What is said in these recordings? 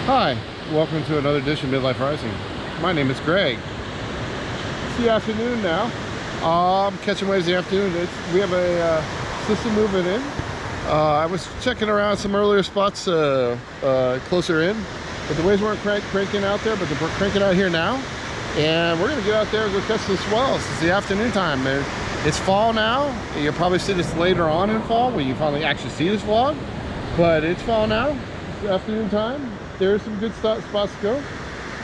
Hi, welcome to another edition of Midlife Rising. My name is Greg. It's the afternoon now. I'm catching waves in the afternoon. We have a system moving in. I was checking around some earlier spots closer in, but the waves weren't cranking out there, but they're cranking out here now. And we're going to get out there and go catch some swells. It's the afternoon time. It's fall now. You'll probably see this later on in fall when you finally actually see this vlog. But it's fall now. It's afternoon time. There's some good spots to go.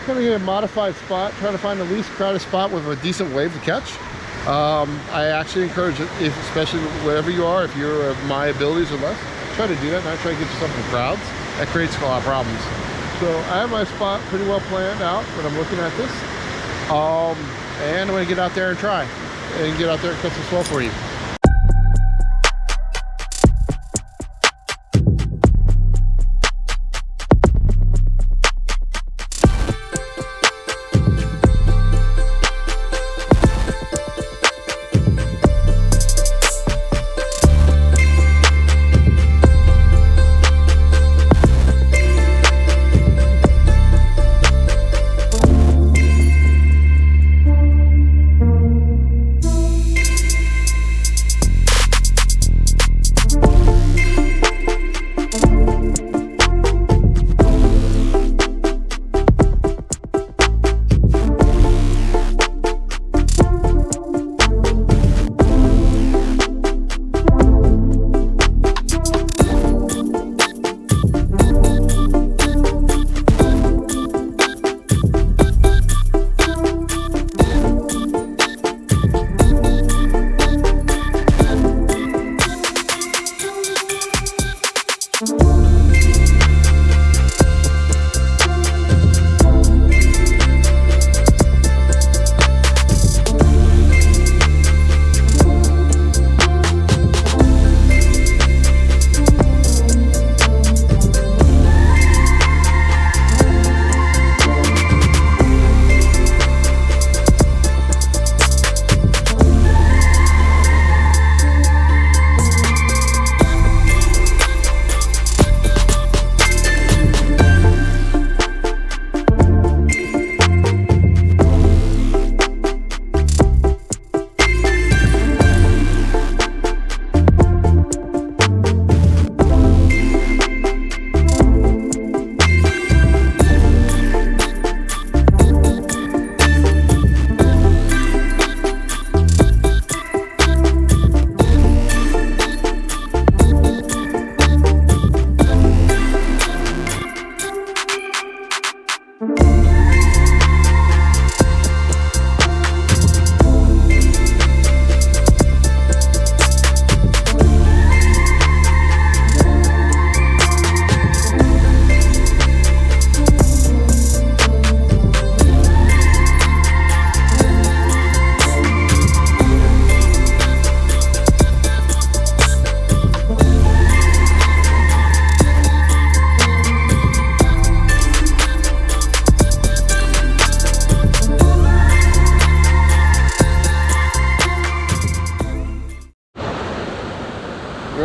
Kind of get a modified spot, trying to find the least crowded spot with a decent wave to catch. I actually encourage it, especially wherever you are, if you're my abilities or less, try to do that, not try to get yourself in crowds. That creates a lot of problems. So I have my spot pretty well planned out when I'm looking at this. And I'm going to get out there and try and get out there and catch some swell for you.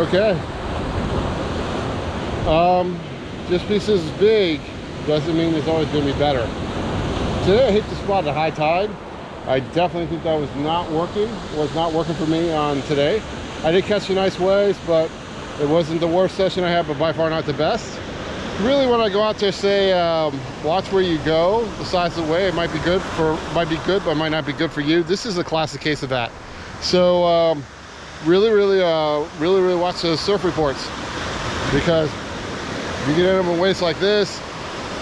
Okay. Just because it's big doesn't mean it's always going to be better. Today I hit the spot at high tide. I definitely think that was not working for me on today. I did catch some nice waves, but it wasn't the worst session I had, but by far not the best. Really, when I go out there, say watch where you go. The size of the wave might be good, but might not be good for you. This is a classic case of that. So really watch those surf reports, because you can end up in waves like this,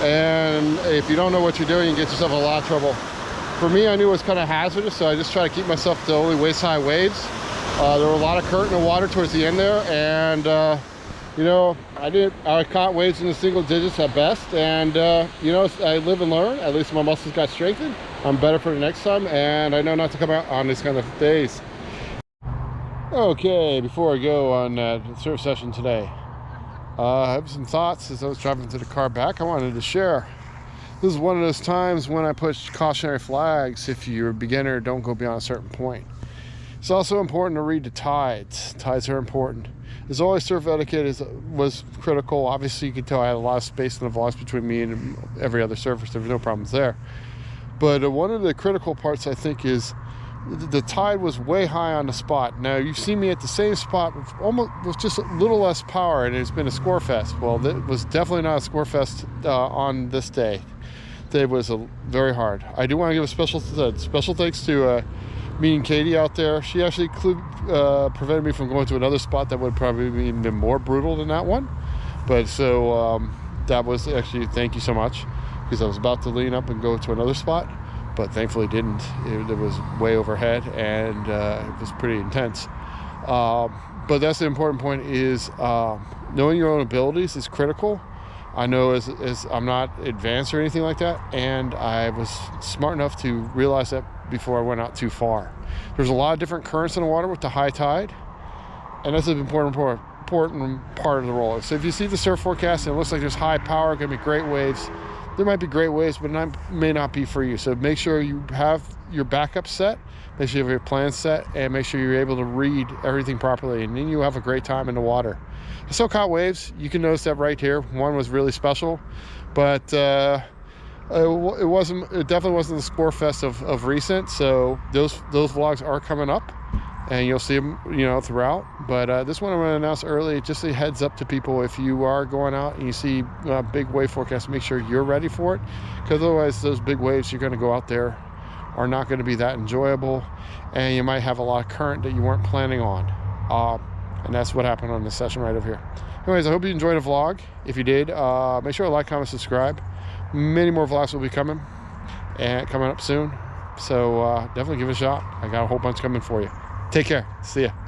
and if you don't know what you're doing, you get yourself in a lot of trouble. For me, I knew it was kind of hazardous, so I just try to keep myself to only waist-high waves. There were a lot of current in the water towards the end there, and you know, I caught waves in the single digits at best, and you know, I live and learn. At least my muscles got strengthened. I'm better for the next time, and I know not to come out on these kind of days. Okay, before I go on the surf session today, I have some thoughts as I was driving to the car back I wanted to share. This is one of those times when I push cautionary flags. If you're a beginner, don't go beyond a certain point. It's also important to read the tides. Tides are important. As always, surf etiquette was critical. Obviously, you can tell I had a lot of space in the vlogs between me and every other surfer, so there was no problems there. But one of the critical parts, I think, is the tide was way high on the spot. Now, you've seen me at the same spot with just a little less power, and it's been a score fest. Well, it was definitely not a score fest on this day. Today was very hard. I do want to give a special thanks to meeting Katie out there. She actually prevented me from going to another spot that would probably be even more brutal than that one. But so that was actually, thank you so much, because I was about to lean up and go to another spot, but thankfully didn't. It was way overhead, and it was pretty intense. But that's the important point, is knowing your own abilities is critical. I know as I'm not advanced or anything like that, and I was smart enough to realize that before I went out too far. There's a lot of different currents in the water with the high tide, and that's an important part of the role. So if you see the surf forecast and it looks like there's high power, going to be great waves, there might be great waves, but it may not be for you. So make sure you have your backup set, make sure you have your plan set, and make sure you're able to read everything properly, and then you have a great time in the water. The so-called waves, you can notice that right here. One was really special, but it definitely wasn't the score fest of recent. So those vlogs are coming up, and you'll see them, throughout. But this one I'm going to announce early, just a heads up to people. If you are going out and you see big wave forecast, make sure you're ready for it, because otherwise those big waves you're going to go out there are not going to be that enjoyable, and you might have a lot of current that you weren't planning on. And that's what happened on this session right over here. Anyways, I hope you enjoyed the vlog. If you did, make sure to like, comment, subscribe. Many more vlogs will be coming up soon. So definitely give it a shot. I got a whole bunch coming for you. Take care. See ya.